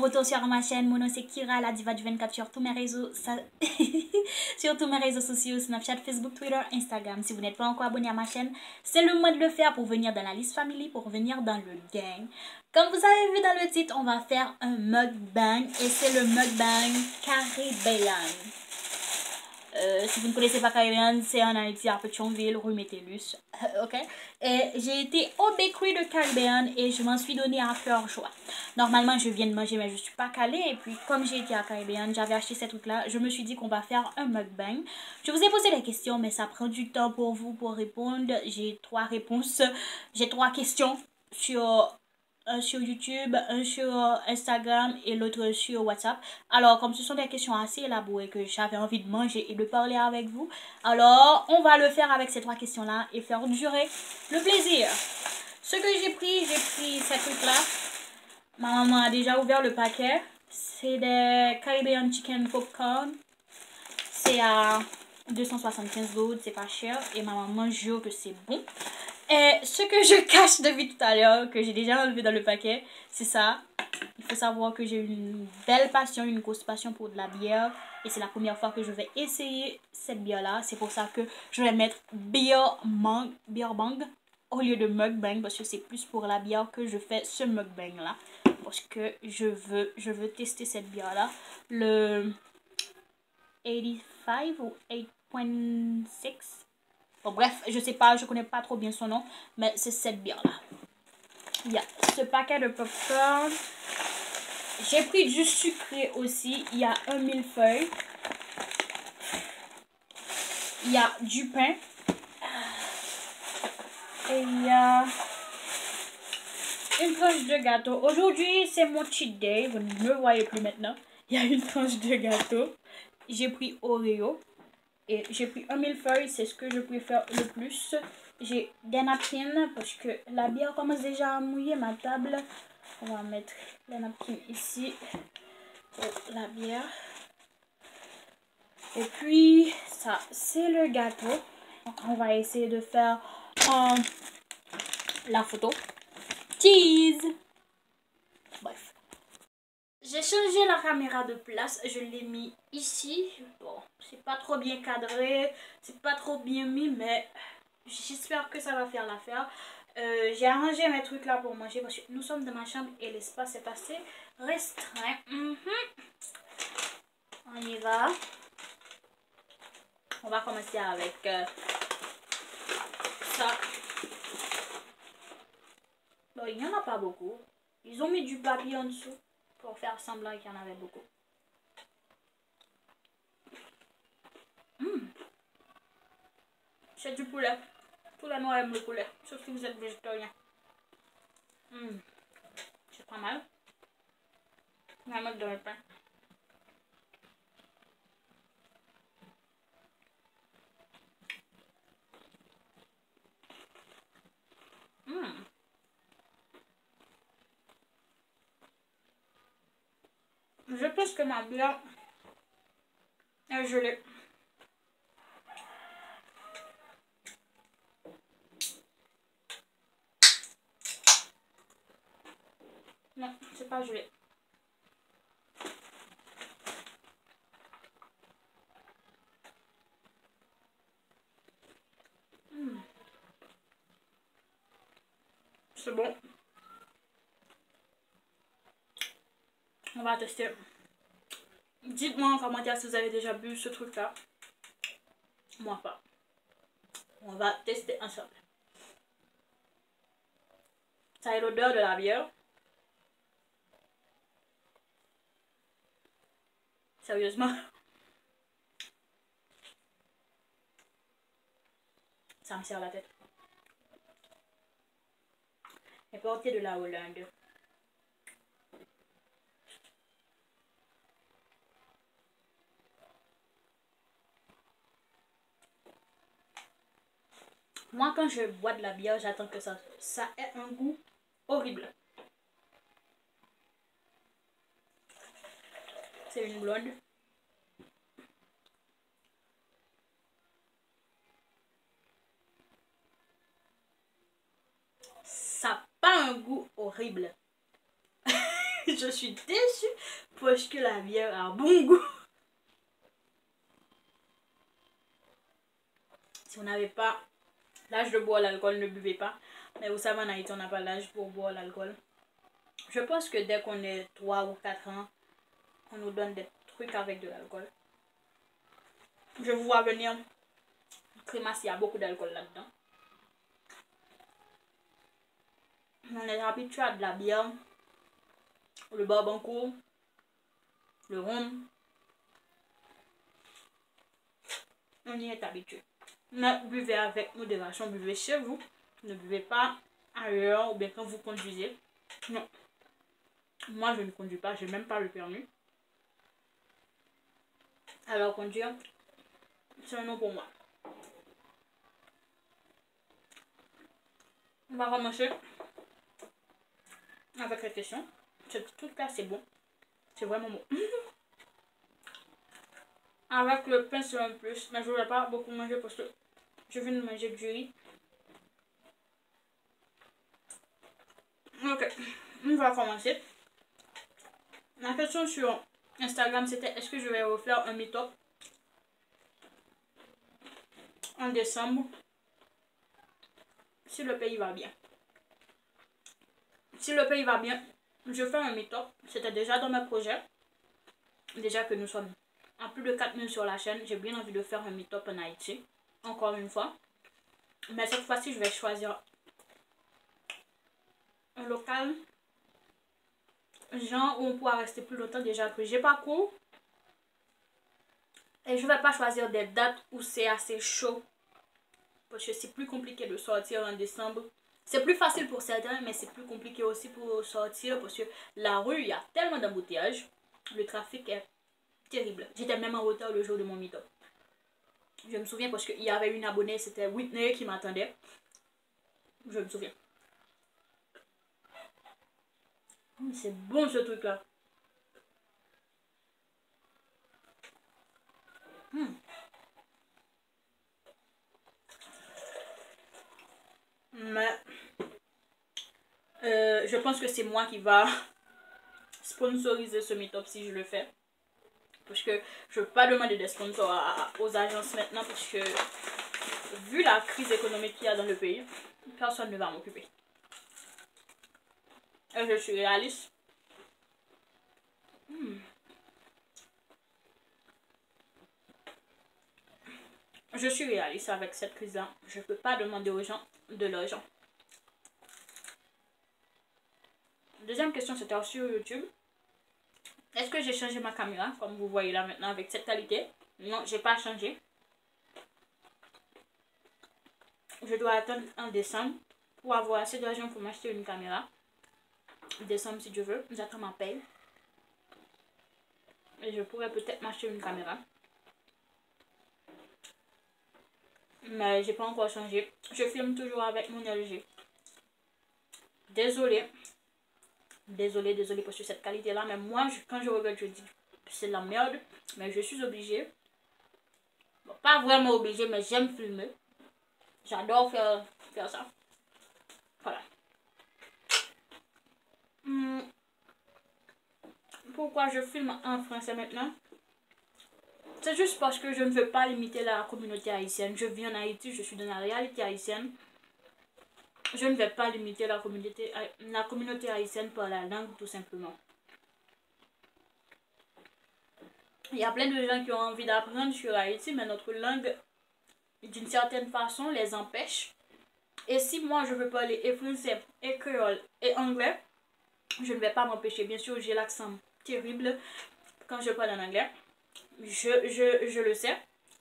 retour sur ma chaîne. Mon nom c'est Kira, la diva du 24 sur tous mes réseaux, sur tous mes réseaux sociaux, Snapchat, Facebook, Twitter, Instagram. Si vous n'êtes pas encore abonné à ma chaîne, c'est le moment de le faire pour venir dans la liste family, pour venir dans le gang. Comme vous avez vu dans le titre, on va faire un mukbang et c'est le mukbang Caribbean. Si vous ne connaissez pas Caribbean, c'est en Haïti, à Pétionville, rue Métellus. Ok? Et j'ai été au bakery de Caribbean et je m'en suis donné à cœur joie. Normalement, je viens de manger, mais je ne suis pas calée. Et puis, comme j'ai été à Caribbean, j'avais acheté ces trucs-là. Je me suis dit qu'on va faire un mukbang. Je vous ai posé des questions, mais ça prend du temps pour vous pour répondre. J'ai 3 réponses. J'ai 3 questions sur... un sur YouTube, un sur Instagram et l'autre sur WhatsApp. Alors, comme ce sont des questions assez élaborées que j'avais envie de manger et de parler avec vous, alors on va le faire avec ces 3 questions-là et faire durer le plaisir. Ce que j'ai pris ces trucs-là. Ma maman a déjà ouvert le paquet. C'est des Caribbean Chicken Popcorn. C'est à 275 $, c'est pas cher. Et ma maman jure que c'est bon. Et ce que je cache depuis tout à l'heure, que j'ai déjà enlevé dans le paquet, c'est ça. Il faut savoir que j'ai une belle passion, une grosse passion pour de la bière. Et c'est la première fois que je vais essayer cette bière-là. C'est pour ça que je vais mettre beer bang au lieu de mukbang. Parce que c'est plus pour la bière que je fais ce mukbang-là. Parce que je veux tester cette bière-là. Le 85 ou 8.6. Bon, bref, je sais pas, je connais pas trop bien son nom, mais c'est cette bière-là. Il y a ce paquet de popcorn. J'ai pris du sucré aussi. Il y a un millefeuille. Il y a du pain. Et il y a une tranche de gâteau. Aujourd'hui, c'est mon cheat day. Vous ne me voyez plus maintenant. Il y a une tranche de gâteau. J'ai pris Oreo. Et j'ai pris un millefeuille, c'est ce que je préfère le plus. J'ai des napkins parce que la bière commence déjà à mouiller ma table. On va mettre les napkins ici pour la bière. Et puis, ça, c'est le gâteau. Donc, on va essayer de faire la photo. Cheese! Bref. J'ai changé la caméra de place, je l'ai mis ici. Bon, c'est pas trop bien cadré, c'est pas trop bien mis, mais j'espère que ça va faire l'affaire. J'ai arrangé mes trucs là pour manger parce que nous sommes dans ma chambre et l'espace est assez restreint. On y va. On va commencer avec ça. Bon, il n'y en a pas beaucoup. Ils ont mis du papier en dessous pour faire semblant qu'il y en avait beaucoup. C'est du poulet. Tous les noirs aiment le poulet, sauf si vous êtes végétarien. C'est pas mal. On va mettre dans le pain. Je pense que ma bière est gelée. Non, c'est pas gelé. C'est bon. On va tester. Dites-moi en commentaire si vous avez déjà bu ce truc-là. Moi pas. On va tester ensemble. Ça a l'odeur de la bière. Sérieusement. Ça me serre la tête. Et portée de la Hollande. Moi, quand je bois de la bière, j'attends que ça ait un goût horrible. C'est une blonde. Ça n'a pas un goût horrible. Je Je suis déçue parce que la bière a bon goût. Si vous n'avez pas l'âge de boire l'alcool, ne buvez pas. Mais vous savez, en Haïti, on n'a pas l'âge pour boire l'alcool. Je pense que dès qu'on est 3 ou 4 ans, on nous donne des trucs avec de l'alcool. Je vous vois venir. Crémasse, il y a beaucoup d'alcool là-dedans. On est habitué à de la bière, le barbancourt, le rhum. On y est habitué. Mais buvez avec modération, buvez chez vous. Ne buvez pas ailleurs ou bien quand vous conduisez. Non. Moi, je ne conduis pas, j'ai même pas le permis. Alors conduire, c'est un nom pour moi. On va commencer avec la question. Ce truc là c'est bon. C'est vraiment bon. Avec le pain c'est un plus. Mais je ne voulais pas beaucoup manger parce que je viens de manger du riz. Ok. On va commencer. La question sur Instagram c'était est-ce que je vais refaire un meet-up en décembre si le pays va bien. Si le pays va bien, je fais un meet-up. C'était déjà dans mes projets. Déjà que nous sommes à plus de 4000 sur la chaîne, j'ai bien envie de faire un meet-up en Haïti. Encore une fois. Mais cette fois-ci, je vais choisir un local. Genre où on pourra rester plus longtemps déjà que j'ai pas cours. Et je vais pas choisir des dates où c'est assez chaud. Parce que c'est plus compliqué de sortir en décembre. C'est plus facile pour certains, mais c'est plus compliqué aussi pour sortir parce que la rue, il y a tellement d'embouteillages. Le trafic est terrible. J'étais même en retard le jour de mon meet-up. Je me souviens parce qu'il y avait une abonnée, c'était Whitney qui m'attendait. Je me souviens. C'est bon ce truc-là. Mais je pense que c'est moi qui va sponsoriser ce meet-up si je le fais. Parce que je ne veux pas demander des sponsors aux agences maintenant parce que vu la crise économique qu'il y a dans le pays, personne ne va m'occuper. Et je suis réaliste. Je suis réaliste avec cette crise-là. Je ne peux pas demander aux gens de l'argent. Deuxième question, c'était sur YouTube. Est-ce que j'ai changé ma caméra, comme vous voyez là maintenant, avec cette qualité? Non, j'ai pas changé. Je dois attendre en décembre pour avoir assez d'argent pour m'acheter une caméra. Décembre si Dieu veut, j'attends ma paye. Et je pourrais peut-être m'acheter une caméra. Mais j'ai pas encore changé. Je filme toujours avec mon LG. Désolée. Désolée parce que cette qualité-là, mais moi, quand je regarde, je dis c'est de la merde. Mais je suis obligée. Bon, pas vraiment obligée, mais j'aime filmer. J'adore faire ça. Voilà. Pourquoi je filme en français maintenant? C'est juste parce que je ne veux pas limiter la communauté haïtienne. Je vis en Haïti, je suis dans la réalité haïtienne. Je ne vais pas limiter la communauté haïtienne par la langue, tout simplement. Il y a plein de gens qui ont envie d'apprendre sur Haïti, mais notre langue, d'une certaine façon, les empêche. Et si moi, je veux parler et français, et créole, et anglais, je ne vais pas m'empêcher. Bien sûr, j'ai l'accent terrible quand je parle en anglais. Je le sais,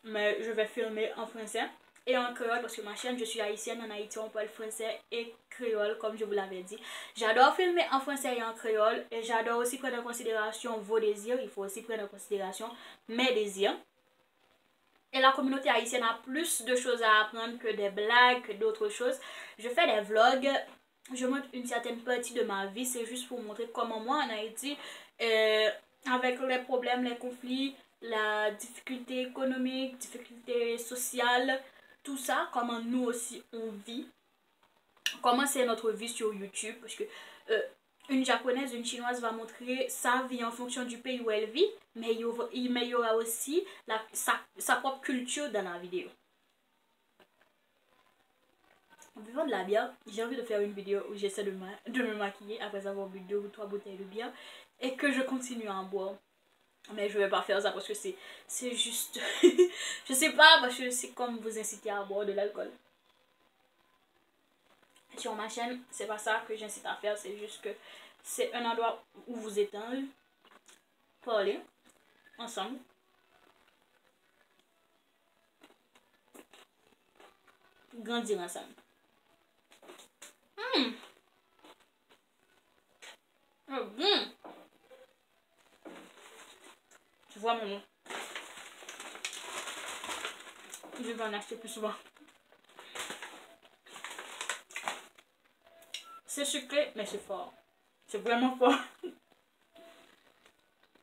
mais je vais filmer en français et en créole parce que ma chaîne, je suis haïtienne. En Haïti, on parle français et créole, comme je vous l'avais dit. J'adore filmer en français et en créole et j'adore aussi prendre en considération vos désirs. Il faut aussi prendre en considération mes désirs. Et la communauté haïtienne a plus de choses à apprendre que des blagues, que d'autres choses. Je fais des vlogs, je montre une certaine partie de ma vie. C'est juste pour montrer comment moi en Haïti, avec les problèmes, les conflits, la difficulté économique, difficulté sociale, tout ça, comment nous aussi on vit. Comment c'est notre vie sur YouTube. Parce que une japonaise, une chinoise va montrer sa vie en fonction du pays où elle vit, mais il y aura aussi sa propre culture dans la vidéo. En buvant de la bière, j'ai envie de faire une vidéo où j'essaie de me maquiller après avoir bu 2 ou 3 bouteilles de bière et que je continue à en boire. Mais je vais pas faire ça parce que c'est juste... je sais pas, parce que c'est comme vous inciter à boire de l'alcool. Sur ma chaîne, c'est pas ça que j'incite à faire, c'est juste que c'est un endroit où vous étendre, parler ensemble. Grandir ensemble. Tu vois mon nom. Je vais en acheter plus souvent. C'est sucré, mais c'est fort. C'est vraiment fort.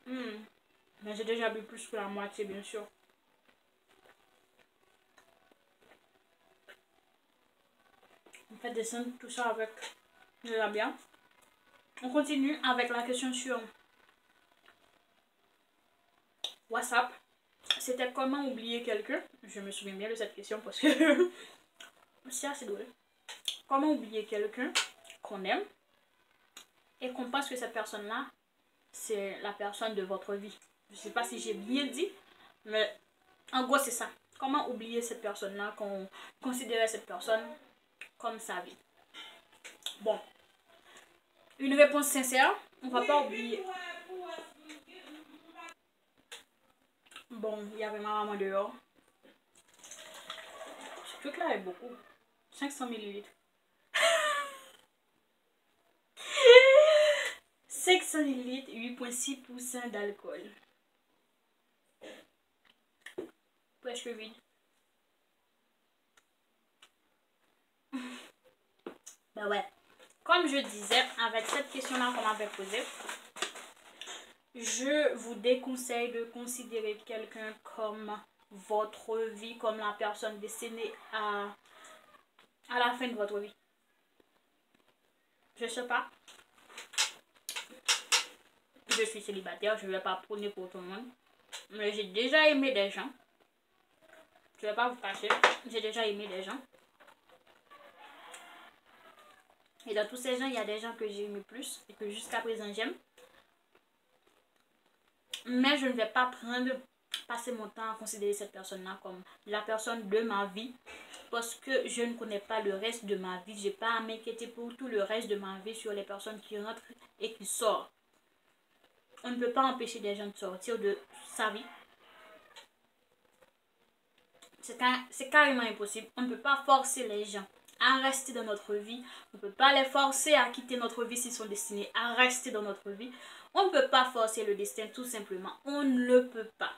Mais j'ai déjà bu plus que la moitié, bien sûr. On fait descendre tout ça avec de la bière. On continue avec la question sur WhatsApp. C'était comment oublier quelqu'un. Je me souviens bien de cette question parce que c'est assez drôle. Comment oublier quelqu'un qu'on aime et qu'on pense que cette personne-là, c'est la personne de votre vie. Je ne sais pas si j'ai bien dit, mais en gros, c'est ça. Comment oublier cette personne-là, qu'on considérait cette personne comme sa vie. Bon, une réponse sincère, on va pas oublier. Bon, il y avait ma maman dehors. Ce truc-là est beaucoup. 500 ml. 500 ml, 8,6% d'alcool. Presque vide. Bah ouais. Comme je disais, avec cette question-là qu'on m'avait posée, je vous déconseille de considérer quelqu'un comme votre vie, comme la personne destinée à la fin de votre vie. Je sais pas. Je suis célibataire, je ne vais pas prôner pour tout le monde. Mais j'ai déjà aimé des gens. Je ne vais pas vous cacher, j'ai déjà aimé des gens. Et dans tous ces gens, il y a des gens que j'ai aimé plus et que jusqu'à présent j'aime. Mais je ne vais pas passer mon temps à considérer cette personne-là comme la personne de ma vie. Parce que je ne connais pas le reste de ma vie. Je n'ai pas à m'inquiéter pour tout le reste de ma vie sur les personnes qui rentrent et qui sortent. On ne peut pas empêcher des gens de sortir de sa vie. C'est carrément impossible. On ne peut pas forcer les gens à rester dans notre vie. On ne peut pas les forcer à quitter notre vie s'ils sont destinés à rester dans notre vie. On ne peut pas forcer le destin tout simplement. On ne le peut pas.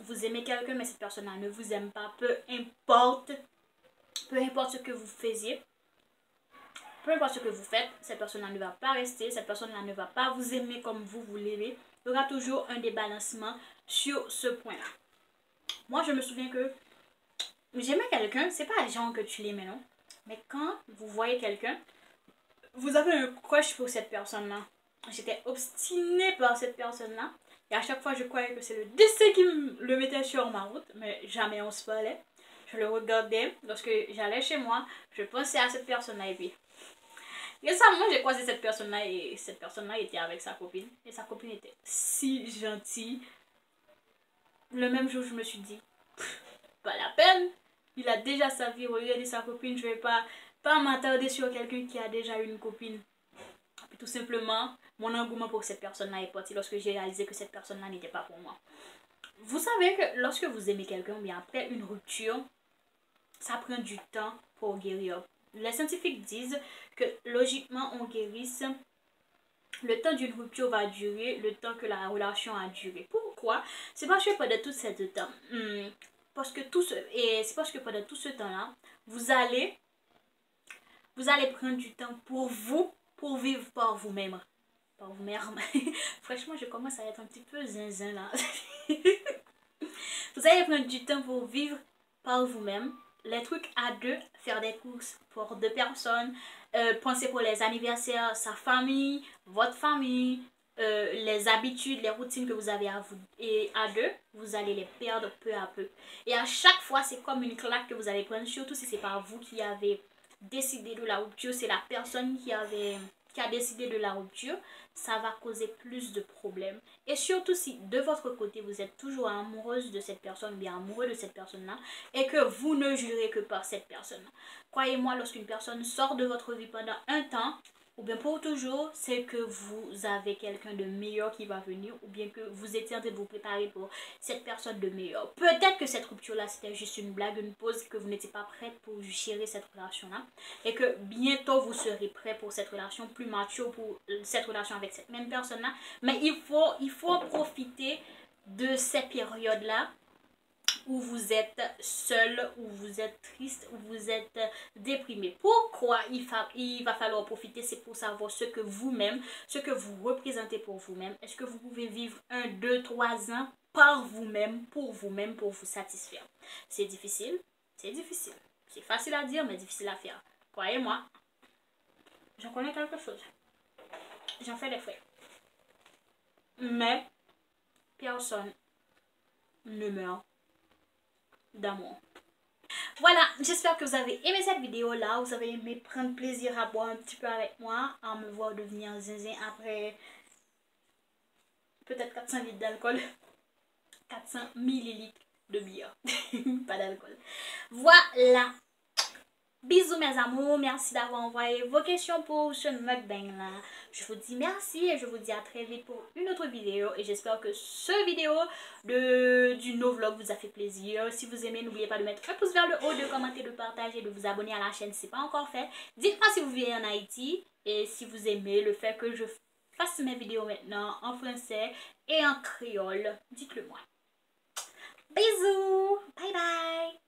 Vous aimez quelqu'un mais cette personne-là ne vous aime pas. Peu importe ce que vous faisiez. Peu importe ce que vous faites, cette personne-là ne va pas rester. Cette personne-là ne va pas vous aimer comme vous l'aimez. Il y aura toujours un débalancement sur ce point-là. Moi, je me souviens que j'aimais quelqu'un, c'est pas les gens que tu l'aimais, non? Mais quand vous voyez quelqu'un, vous avez un crush pour cette personne-là. J'étais obstinée par cette personne-là. Et à chaque fois, je croyais que c'est le destin qui le mettait sur ma route. Mais jamais on se parlait. Je le regardais. Lorsque j'allais chez moi, je pensais à cette personne-là. Et puis, récemment, j'ai croisé cette personne-là. Et cette personne-là était avec sa copine. Et sa copine était si gentille. Le même jour, je me suis dit, pas la peine. Il a déjà sa vie, regardez sa copine, je vais pas m'attarder sur quelqu'un qui a déjà une copine. Et tout simplement, mon engouement pour cette personne-là est parti lorsque j'ai réalisé que cette personne-là n'était pas pour moi. Vous savez que lorsque vous aimez quelqu'un, bien après une rupture, ça prend du temps pour guérir. Les scientifiques disent que logiquement, on guérisse. Le temps d'une rupture va durer le temps que la relation a duré. Pourquoi? C'est parce que pendant tout ce temps, c'est parce que pendant tout ce temps-là, vous allez prendre du temps pour vous, pour vivre par vous-même. Par vous-même. Franchement, je commence à être un petit peu zinzin là. Vous allez prendre du temps pour vivre par vous-même les trucs à deux, faire des courses pour deux personnes, penser pour les anniversaires, sa famille, votre famille, les habitudes, les routines que vous avez à vous et à deux, vous allez les perdre peu à peu. Et à chaque fois, c'est comme une claque que vous allez prendre, surtout si c'est pas vous qui avez décidé de la rupture, c'est la personne qui a décidé de la rupture, ça va causer plus de problèmes. Et surtout si de votre côté, vous êtes toujours amoureuse de cette personne, bien amoureux de cette personne-là, et que vous ne jurez que par cette personne-là. Croyez-moi, lorsqu'une personne sort de votre vie pendant un temps, ou bien pour toujours, c'est que vous avez quelqu'un de meilleur qui va venir, ou bien que vous étiez en train de vous préparer pour cette personne de meilleur. Peut-être que cette rupture-là, c'était juste une blague, une pause, que vous n'étiez pas prête pour gérer cette relation-là, et que bientôt vous serez prêt pour cette relation, plus mature pour cette relation avec cette même personne-là. Mais il faut en profiter de ces périodes-là, où vous êtes seul, où vous êtes triste, où vous êtes déprimé. Pourquoi il va falloir profiter? C'est pour savoir ce que vous-même, ce que vous représentez pour vous-même. Est-ce que vous pouvez vivre 1, 2, 3 ans par vous-même, pour vous satisfaire? C'est difficile, c'est difficile. C'est facile à dire, mais difficile à faire. Croyez-moi, j'en connais quelque chose. J'en fais des frais. Mais personne ne meurt d'amour. Voilà, j'espère que vous avez aimé cette vidéo là, vous avez aimé prendre plaisir à boire un petit peu avec moi, à me voir devenir zinzin après peut-être 400 litres d'alcool, 400 millilitres de bière, pas d'alcool. Voilà, bisous mes amours, merci d'avoir envoyé vos questions pour ce mukbang là. Je vous dis merci et je vous dis à très vite pour une autre vidéo. Et j'espère que ce vidéo du no vlog vous a fait plaisir. Si vous aimez, n'oubliez pas de mettre un pouce vers le haut, de commenter, de partager, de vous abonner à la chaîne si ce n'est pas encore fait. Dites-moi si vous vivez en Haïti et si vous aimez le fait que je fasse mes vidéos maintenant en français et en créole. Dites-le moi. Bisous, bye bye.